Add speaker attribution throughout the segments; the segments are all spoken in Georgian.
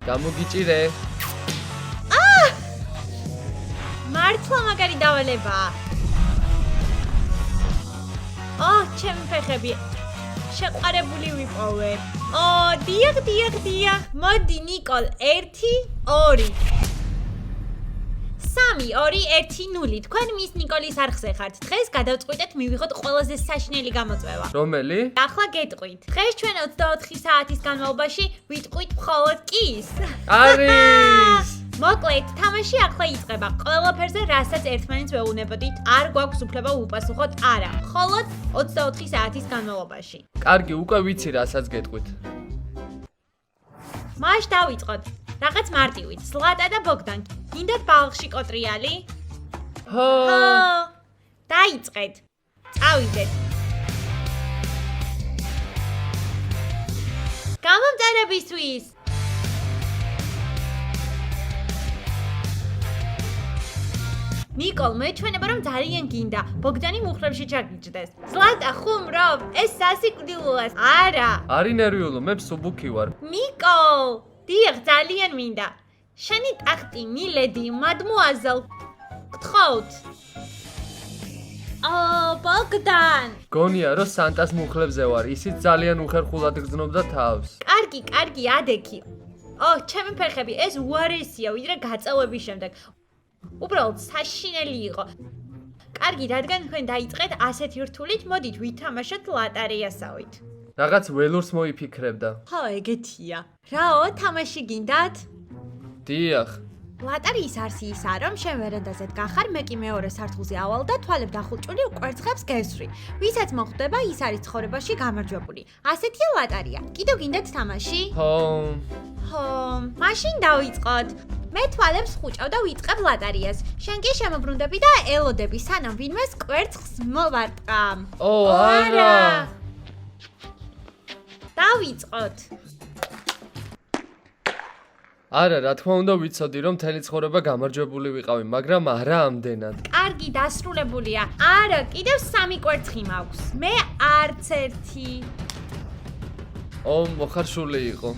Speaker 1: გამოგიჭირე.
Speaker 2: მართლა მაგარი დავალებაა. ჩემი ფეხები. შეყვარებული ვიპოვე. დიახ. მოდი ნიკოლ, 1 2 3 2 1 0. თქვენ მის ნიკოლის არხზე ხართ. დღეს გადავწყვიტეთ მივიღოთ ყველაზე საშინელი გამოწვევა.
Speaker 1: რომელი?
Speaker 2: ახლა გეტყვით. დღეს ჩვენ 24 საათის განმავლობაში ვიტყვით მხოლოდ კის.
Speaker 1: არის!
Speaker 2: მოკლედ, თამაში ახლა იწყება. ყველაფერზე, რასაც ერთმანეთს ვეუბნებოდით, არ გვაქვს უფლება უპასუხოთ არა. მხოლოდ 24 საათის განმავლობაში.
Speaker 1: კარგი, უკვე ვიცი რასაც გეტყვით.
Speaker 2: მაშ დავიწყოთ. რაღაც მარტივით. ზლატა და ბოგდან. გინდათ ბალხში კოტრიალი?
Speaker 1: ჰო!
Speaker 2: დაიწყეთ. წავიდეთ. გამომწერებისთვის. ნიკოლ, მეჩვენება რომ ძალიან გინდა. ბოგდანი მუხრებში ჩაგიჯდეს. ზლატა, ხუმრობ, ეს სასიკვდილოა. არა.
Speaker 1: არი ნერვიულო, მე მსუბუქი ვარ.
Speaker 2: ნიკოლ, დიახ, ძალიან მინდა. შენი ტახტი, მილედი, მადმუაზელ. გთხოვთ. ბოგდან.
Speaker 1: გონია რომ სანტას მუხლებზე ვარ, ისიც ძალიან უხერხულად გრძნობდა თავს.
Speaker 2: კარგი, ადექი. ჩემი ფეხები, ეს უარესია, ვიდრე გაწევების შემდეგ. უბრალოდ საშინელი იყო. კარგი, რადგან თქვენ დაიწყეთ ასეთი რთულით, მოდით ვითამაშოთ ლატარიასავით.
Speaker 1: რაღაც ველურს მოიფიქრებდა.
Speaker 2: ეგეთია. რაო, თამაში გინდათ?
Speaker 1: დიახ.
Speaker 2: ლატარიის არსი ისაა, რომ შენ ვერანდაზე დგახარ, მე კი მეორე სართულზე ავალ და თვალებ დახულჭული კვერცხებს გესვრი. ვისაც მოხვდება, ის არის ცხოვრებაში გამარჯვებული. ასეთია ლატარია. კიდევ გინდათ თამაში?
Speaker 1: ხო,
Speaker 2: მაშინ დავიწყოთ. მე თვალებს ხუჭავ და ვიწყებ ლატარიას. შენ კი შემოbrundები და ელოდები, სანამ ვინმეს კვერცხს მოვარტყამ.
Speaker 1: არა.
Speaker 2: დავიწყოთ.
Speaker 1: არა, რა თქმა უნდა ვიცოდი რომ მთელი ცხოვრება გამარჯვებული ვიყავი, მაგრამ არა ამდენად.
Speaker 2: კარგი, დასრულებულია. არა, კიდევ 3 კვერცხი მაქვს. მე არც ერთი.
Speaker 1: მოხარშული იყო.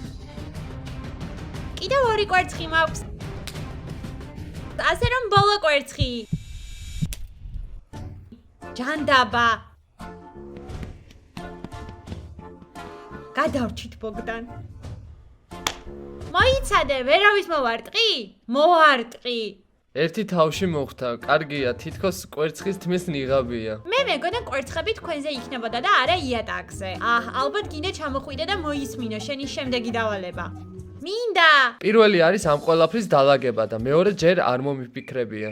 Speaker 2: კიდევ 2 კვერცხი მაქვს. ასე რომ ბოლო კვერცხი. ჯანდაბა. გადავრჩით ბოგდან. მოიცადე, ვერავის მოვარტყი? მოვარტყი.
Speaker 1: ერთი თავში მოხდა. კარგია, თითქოს კვერცხის თმის ნიღაბია.
Speaker 2: მე მეგონა კვერცხები თქვენზე იქნებოდა და არა იატაკზე. ალბათ გინდა ჩამოხვიდე და მოისმინო შენი შემდეგი დავალება. მინდა.
Speaker 1: პირველი არის ამ ყველაფრის დალაგება და მეორე ჯერ არ მომიფიქრებია.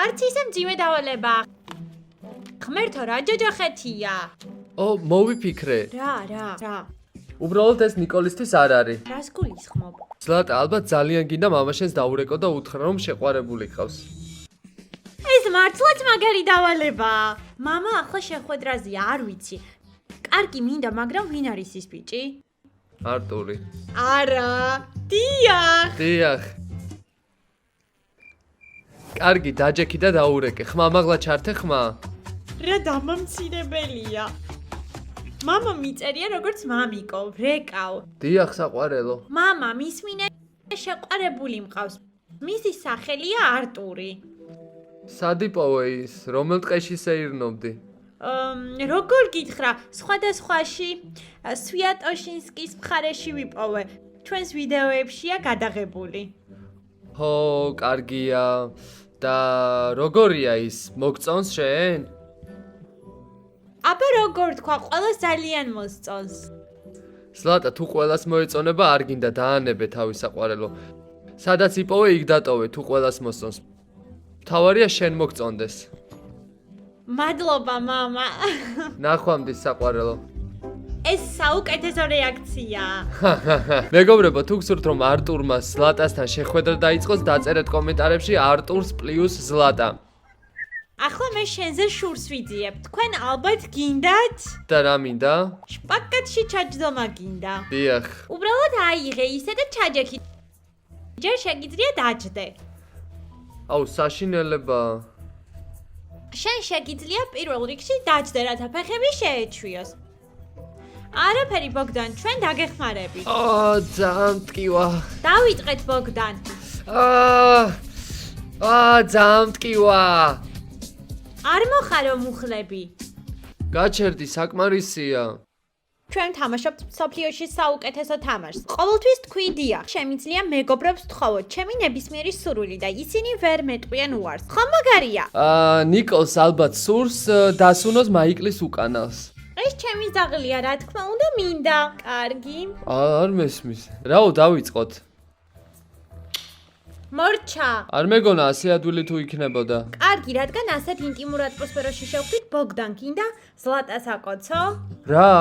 Speaker 2: არც ისე მძიმე დავალება. ღმერთო, რა ჯოჯოხეთია.
Speaker 1: მოვიფიქრე.
Speaker 2: რა.
Speaker 1: უბრალოდ ეს ნიკოლისთვის არ არის.
Speaker 2: რას გულისხმობ?
Speaker 1: ზლატა, ალბათ ძალიან გინდა მამაშენს დაურეკო და უთხრა რომ შეყვარებული ყავს.
Speaker 2: ეს მართლაც მაგარი დავალებაა. მამა ახლა შეხვედრაზეა, არ ვიცი. კარგი, მინდა, მაგრამ ვინ არის ის ბიჭი?
Speaker 1: არტური.
Speaker 2: არა. დიახ.
Speaker 1: კარგი, დაჯექი და დაურეკე. ხმა მაღლა ჩართე ხმა.
Speaker 2: რა დამამცირებელია. მამა მიწერია როგორც მამიკო, ვრეკავ.
Speaker 1: დიახ, საყვარელო.
Speaker 2: მამა, მისმინე შეყვარებული მყავს. მისი სახელია არტური.
Speaker 1: სადიპოვე ის, რომელ ტყეში სეირნობდი?
Speaker 2: როგორ გითხრა, სხვადასხვაში, სვიატოშინსკის მხარეში ვიპოვე. ჩვენს ვიდეოებშია გადაღებული.
Speaker 1: ხო, კარგია. და როგორია ის? მოგწონს შენ?
Speaker 2: აბა როგორ თქვა, ყველას ძალიან მოსწონს.
Speaker 1: ზლატა, თუ ყველას მოეწონება, არ გინდა დაანებე თავის საყვარელო. სადაც იპოვე, იქ დატოვე, თუ ყველას მოსწონს. მთავარია შენ მოგწონდეს.
Speaker 2: მადლობა, მამა.
Speaker 1: ნახვამდის საყვარელო.
Speaker 2: ეს საუკეთესო რეაქციაა.
Speaker 1: მეგობრებო, თუ გსურთ რომ არტურმა ზლატასთან შეხვედრა დაიწყოს, დაწერეთ კომენტარებში არტურს პლუს ზლატა.
Speaker 2: ახლა მე შენზე შურს ვიძიებ. თქვენ ალბათ გინდათ?
Speaker 1: და რა მინდა?
Speaker 2: შპაკატში ჩაჯდომა გინდა.
Speaker 1: დიახ.
Speaker 2: უბრალოდ აიღე ისე და ჩაჯექი. ჯერ შეგიძლია დაჯდე.
Speaker 1: საშინელება.
Speaker 2: შენ შეგიძლია პირველ რიგში დაჯდე, რათა ფეხები შეეჩვიოს. არაფერი ბოგდან, ჩვენ დაგეხმარებით.
Speaker 1: ძალიან მტკივა.
Speaker 2: დავიწყეთ ბოგდან.
Speaker 1: ძალიან მტკივა.
Speaker 2: არ მოხარო მუხლები.
Speaker 1: გაჩერდი საკმარისია.
Speaker 2: ჩვენ თამაშობთ სოფლიოში საუკეთესო თამაშს. ყოველთვის თქვი დიახ. შემიძლია მეგობრებს თხოვოთ, ჩემი ნებისმიერი სურვილი და ისინი ვერ მეტყვიან უარს. ხომ მაგარია?
Speaker 1: ნიკოლს ალბათ სურს დასუნოს მაიკლის უკანალს.
Speaker 2: ეს ჩემი ზაღლია, რა თქმა უნდა, მინდა. კარგი.
Speaker 1: არ მესმის. რაო დავიწყოთ?
Speaker 2: მორჩა.
Speaker 1: არ მეგონა ასე ადვილი თუ იქნებოდა.
Speaker 2: კარგი, რადგან ასეთ ინტიმურ ატმოსფეროში შევხვდით, ბოგდან გინდა ზლატას აკოცო?
Speaker 1: რა?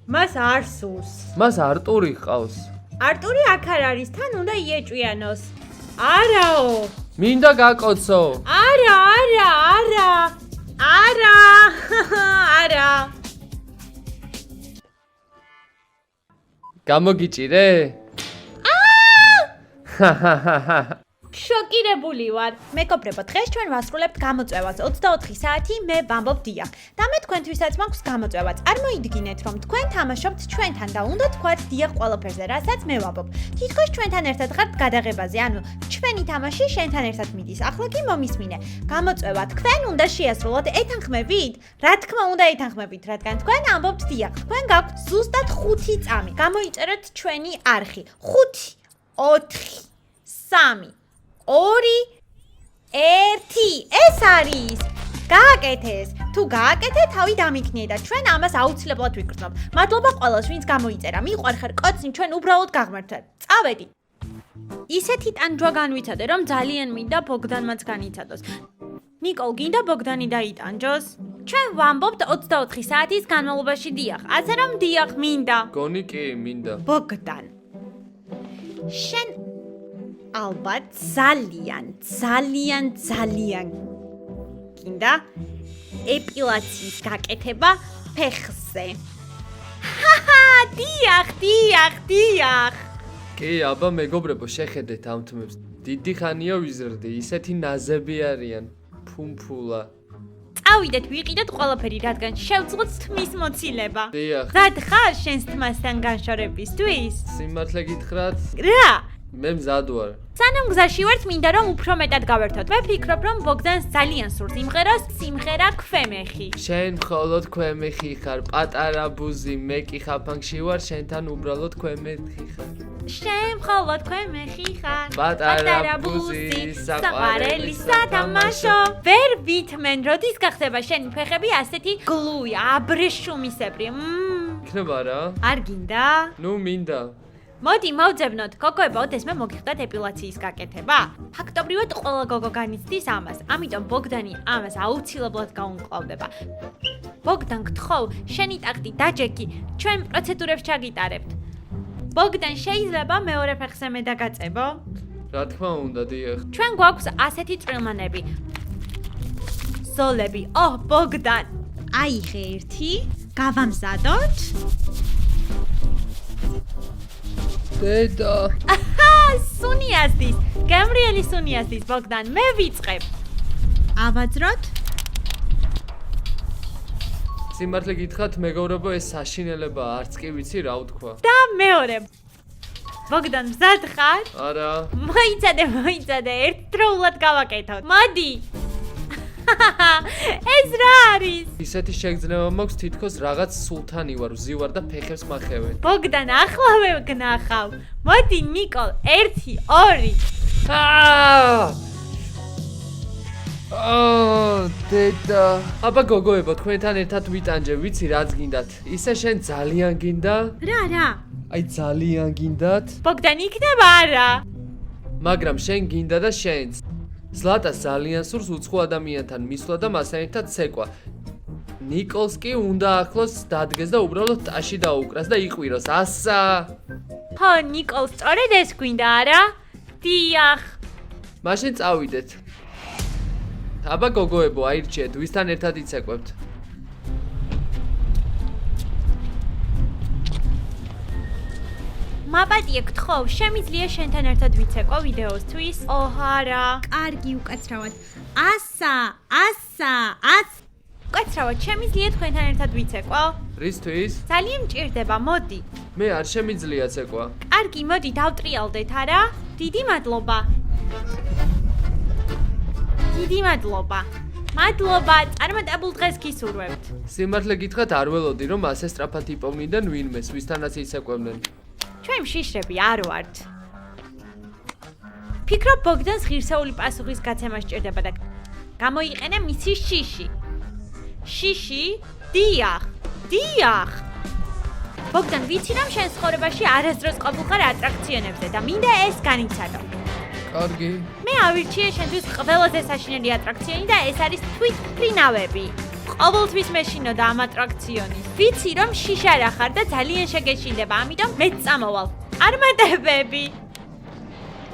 Speaker 2: მას არ სურს.
Speaker 1: მას არტური ჰყავს.
Speaker 2: არტური აქ არ არის, თან უნდა იეჭვიანოს. არაო.
Speaker 1: მინდა გაკოცო.
Speaker 2: არა. არა.
Speaker 1: გამოგიჭირე?
Speaker 2: შოკირებული ვარ. მეგობრებო, დღეს ჩვენ ვასრულებთ გამოწვევას 24 საათი მე ვამბობ დიახ. და მე თქვენთვისაც მაქვს გამოწვევაც. არ მოიდგინეთ რომ თქვენ თამაშობთ ჩვენთან და უნდა თქვათ დიახ ყველაფერზე, რასაც მე ვამბობ. თითქოს ჩვენთან ერთად ხართ გადაღებაზე, ანუ ჩვენი თამაში შენთან ერთად მიდის. ახლა კი მომისმინე. გამოწვევა თქვენ უნდა შეასრულოთ, ეთანხმებით? რა თქმა უნდა ეთანხმებით, რადგან თქვენ ამბობთ დიახ. თქვენ გაქვთ ზუსტად 5 წამი. გამოიწეროთ ჩვენი არხი. 5 4 3 2 1 ეს არის გააკეთეს თუ გააკეთე თავი დამიქნიე და ჩვენ ამას აუცილებლად ვიკრძნობ მადლობა ყველას ვინც გამოიწერა მიყვარხარ კოცნი ჩვენ უბრალოდ გაღმერთვეთ წავედი ისეთი ტანჯვა განვიცადე რომ ძალიან მინდა ბოგდანმაც განიცადოს ნიკოლ გინდა ბოგდანი დაიტანჯოს ჩვენ ვამბობთ 24 საათის განმავლობაში დიახ ასე რომ დიახ მინდა
Speaker 1: გონი კი მინდა
Speaker 2: ბოგდან შენ ალბათ ძალიან გინდა ეპილაციის გაკეთება ფეხზე. დიახ.
Speaker 1: კი, აბა მეგობრებო, შეხედეთ ამ თმებს. დიდი ხანია ვიზრდი, ისეთი ნაზები არიან. ფუმფულა.
Speaker 2: წავიდეთ, ვიყიდეთ ყველაფერი, რადგან შევძღოთ თმის მოცილება.
Speaker 1: დიახ.
Speaker 2: რად ხარ შენს თმასთან განშორებისთვის?
Speaker 1: სიმართლე გითხრათ?
Speaker 2: რა?
Speaker 1: მე მზად ვარ.
Speaker 2: სანამ გზაში ვართ, მინდა რომ უფრო მეტად გავერთოთ. მე ვფიქრობ, რომ ბოგდანს ძალიან სურს იმღეროს სიმღერა ქვემეხი.
Speaker 1: შენ მხოლოდ ქვემეხი ხარ, პატარა ბუზი, მე კი ხაფანგში ვარ, შენთან უბრალოდ ქვემეხი ხარ.
Speaker 2: შენ მხოლოდ ქვემეხი ხარ.
Speaker 1: პატარა ბუზი, საყვარელი სათამაშო.
Speaker 2: ვერ ვითმენ, როდის გახდება შენი ფეხები ასეთი გლუი, აბრეშუმისებრი.
Speaker 1: იქნება რა?
Speaker 2: არ გინდა?
Speaker 1: ნუ მინდა.
Speaker 2: მოდი მოვძებნოთ, გოგოებო, ოდესმე მოგიხდათ ეპილაციის გაკეთება? ფაქტობრივად ყველა გოგო განიცდის ამას, ამიტომ ბოგდანი ამას აუცილებლად გაუმკლავდება. ბოგდან გთხოვ, შენი ტახტი დაჯექი, ჩვენ პროცედურებს ჩაგიტარებთ. ბოგდან შეიძლება მეორე ფეხზე მე დაგაწებო?
Speaker 1: რა თქმა უნდა, დიახ.
Speaker 2: ჩვენ გვაქვს ასეთი წვრილმანები. ზოლები. ბოგდან. აიღე ერთი, გავამზადოთ.
Speaker 1: დედა.
Speaker 2: სუნიასდის. გამრიელი სუნიასდის, ბოგდან, მე ვიწყებ. ავაძროთ.
Speaker 1: სიმართლე გითხრათ, მეგობრებო, ეს საშინელებაა, არც კი ვიცი რა ვთქვა.
Speaker 2: და მეორე. ბოგდან, მზად ხარ?
Speaker 1: არა.
Speaker 2: მოიცადე, ერთდროულად გავაკეთოთ. მოდი. ეს რა არის?
Speaker 1: ისეთი შეგრძნება მაქვს, თითქოს რაღაც სულთანი ვარ, ვზივარ და ფეხებს მახევენ.
Speaker 2: ბოგდან, ახლავე გნახავ. მოდი, ნიკოლ, 1 2
Speaker 1: დედა. აბა გოგოებო, თქვენთან ერთად ვიტანჯე, ვიცი რაც გინდათ. ისე შენ ძალიან გინდა?
Speaker 2: რა?
Speaker 1: აი ძალიან გინდათ?
Speaker 2: ბოგდან იქნება არა?
Speaker 1: მაგრამ შენ გინდა და შენც. ზლატას ძალიან სურს უცხო ადამიანთან მისვლა და მასთან ერთად ცეკვა. ნიკოლს კი უნდა ახლოს დადგეს და უბრალოდ ტაში დაუკრას და იყვიროს. ასა.
Speaker 2: ხო, ნიკოლ, სწორედ ეს გვინდა, არა? დიახ.
Speaker 1: მაშინ წავიდეთ. აბა გოგოებო, აირჩიეთ, ვისთან ერთად იცეკვებთ.
Speaker 2: მაპატია გთხოვ, შემიძლია შენთან ერთად ვიცეკვო ვიდეოსთვის? არა. კარგი, უკაცრავად. ასა. უკაცრავად, შემიძლია თქვენთან ერთად ვიცეკვო?
Speaker 1: რისთვის?
Speaker 2: ძალიან მჭირდება, მოდი.
Speaker 1: მე არ შემიძლია ცეკვა.
Speaker 2: კარგი, მოდი დავტრიალდეთ, არა? დიდი მადლობა. დიდი მადლობა. მადლობა, წარმატებულ დღეს გისურვებთ.
Speaker 1: სიმართლე გითხრათ არ ველოდი რომ ასე სწრაფად იპოვნიდან ვინმეს, ვისთანაც იცეკვებდნენ.
Speaker 2: ჩვენ მშიშრები არ ვართ. ფიქრობ ბოგდანს ღირსეული პასუხის გაცემა სჭირდება და გამოიყენე მისი შიში. შიში? დიახ, დიახ. ბოგდან, ვიცი რომ შენ ცხოვრებაში არასდროს ყოფილიყარ ატრაქციონებზე და მინდა ეს განიცადო.
Speaker 1: კარგი.
Speaker 2: მე ავირჩიე შენთვის ყველაზე საშინელი ატრაქციონი და ეს არის თვითმფრინავები. ყოველთვის მეშინო და ამ ატრაქციონის. ვიცი რომ შიშა რა ხარ და ძალიან შეგეშინდება, ამიტომ მეც წამოვალ. წარმატებები.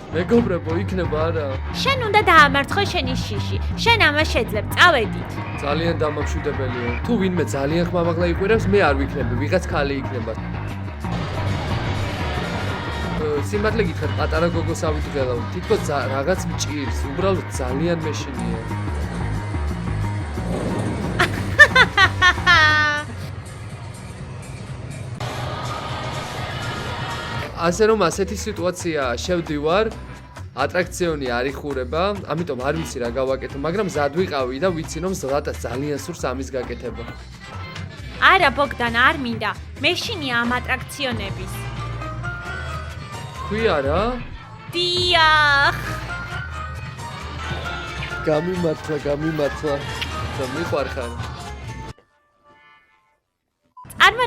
Speaker 1: მეგობრებო, იქნება არა?
Speaker 2: შენ უნდა დაამარცხო შენი შიში. შენ ამას შეძლებ, წავედით.
Speaker 1: ძალიან დამამშვიდებელია. თუ ვინმე ძალიან ხმამაღლა იყვირებს, მე არ ვიქნები, ვიღაც ქალი იქნება. სიმართლე გითხრათ, პატარა გოგოს ავიდგელავ. თითქოს რაღაც მჭირს, უბრალოდ ძალიან მეშინია. ასე რომ ასეთი სიტუაციაა, შევდივარ, ატრაქციონი არ იხურება, ამიტომ არ ვიცი რა გავაკეთო, მაგრამ ზად ვიყავი და ვიცი რომ ზლატას ძალიან სურს ამის გაკეთება.
Speaker 2: არა, ბოგდან, არ მინდა. მეშინია ამ ატრაქციონების.
Speaker 1: თქვი არა?
Speaker 2: დიახ.
Speaker 1: გამიმართლა. და მიყვარხარ.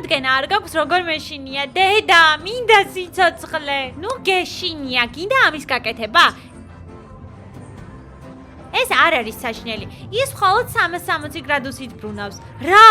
Speaker 2: წარმოგედგენა არ გაქვს როგორ მეშინია დედა, მინდა სიცოცხლე. ნუ გეშინია, გინდა ამის გაკეთება? ეს არ არის საშინელი. ის მხოლოდ 360 გრადუსით ბრუნავს. რა?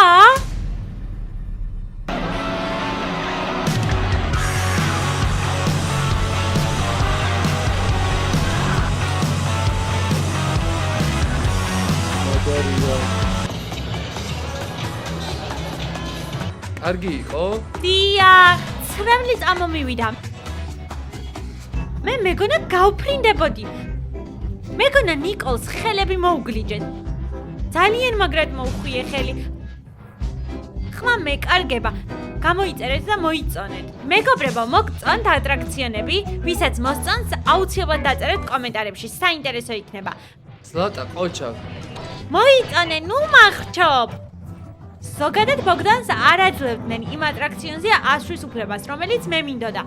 Speaker 1: კარგი იყო?
Speaker 2: დიახ, ცრემლი წამომივიდა. მე მეგონა გავფრინდებოდი. მეგონა ნიკოლს ხელები მოუგლიჯეთ. ძალიან მაგრად მოუხვიე ხელი. ხმა მეკარგება. გამოიწერეთ და მოიწონეთ. მეგობრებო, მოგწონთ ატრაქციონები? ვისაც მოსწონს, აუცილებლად დაწერეთ კომენტარებში, საინტერესო იქნება.
Speaker 1: ზლატა, ყოჩა.
Speaker 2: მოიწონე, ნუ მახრჩობ. ზოგადად ბოგდანს არ აძლევდნენ იმ ატრაქციონზე ასვრის უფლებას, რომელიც მე მინდოდა.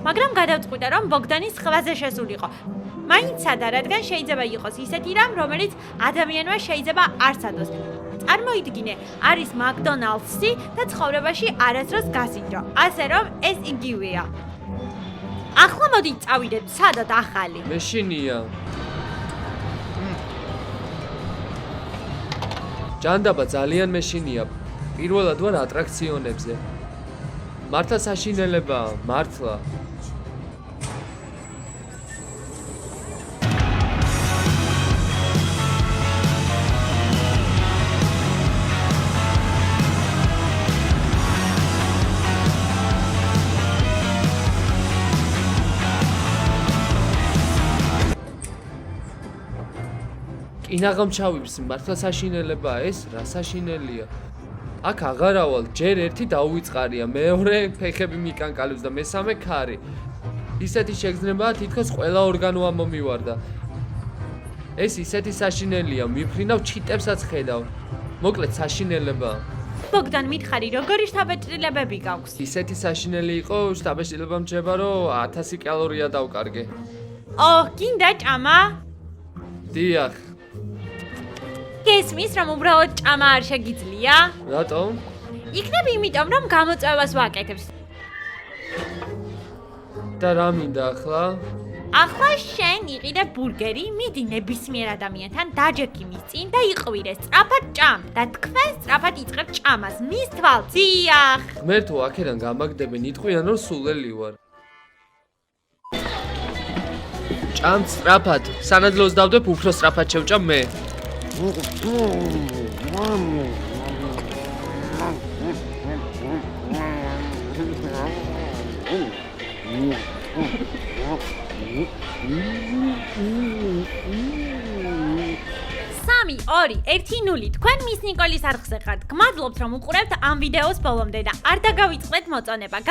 Speaker 2: მაგრამ გადავწყვიტა, რომ ბოგდანის ხვაზე შესულიყო. მაინც სადა, რადგან შეიძლება იყოს ისეთი რამ, რომელიც ადამიანმა შეიძლება არ სცადოს. წარმოიდგინე, არის მაკდონალდსი და ცხოვრებაში არასდროს გასინჯო. ასე რომ ეს იგივეა. ახლა მოდი წავიდეთ, სადად ახალი.
Speaker 1: მეშინია. ჯანდაბა ძალიან მეშინია. პირველად ვარ ატრაქციონებზე. მართლა საშინელებაა, მართლა. კინაღამ ჩავიბს, მართლა საშინელებაა ეს, რა საშინელია. აქ აღარავალ, ჯერ ერთი დაუვიწყარია, მეორე ფეხები მიკანკალებს და მესამე ქარი. ისეთი შეგრძნებაა, თითქოს ყველა ორგანო ამომივარდა. ეს ისეთი საშინელია, მიფრინავ ჩიტებსაც ხედავ. მოკლედ საშინელებაა.
Speaker 2: ბოგდან, მითხარი, როგორი შთაბეჭდილებები გაქვს?
Speaker 1: ისეთი საშინელი იყო, შთაბეჭდილება მჯება, რომ 1000 კალორია დავკარგე.
Speaker 2: გინდა ჭამა?
Speaker 1: დიახ.
Speaker 2: გესმის, რომ უბრალოდ ჭამა არ შეგიძლია?
Speaker 1: რატომ?
Speaker 2: იქნებ იმიტომ, რომ გამოწვევას ვაკეთებს.
Speaker 1: და რა მინდა ახლა?
Speaker 2: ახლა შენ იყიდე ბურგერი, მიდი ნებისმიერ ადამიანთან დაჯექი მის წინ და იყვირე სწრაფად ჭამ და თქვენ სწრაფად იწყებ ჭამას მის თვალს. დიახ.
Speaker 1: ღმერთო, აქედან გამაგდებენ, იტყვიან რომ სულელი ვარ. ჭამ სწრაფად, სანადლოს დავდებ, უფრო სწრაფად შევჭამ მე.
Speaker 2: სამი, 2, 1, 0. თქვენ მის ნიკოლის არხზე ხართ. გმადლობთ რომ უყურებთ ამ ვიდეოს ბოლომდე და არ დაგავიწყდეთ მოწონება.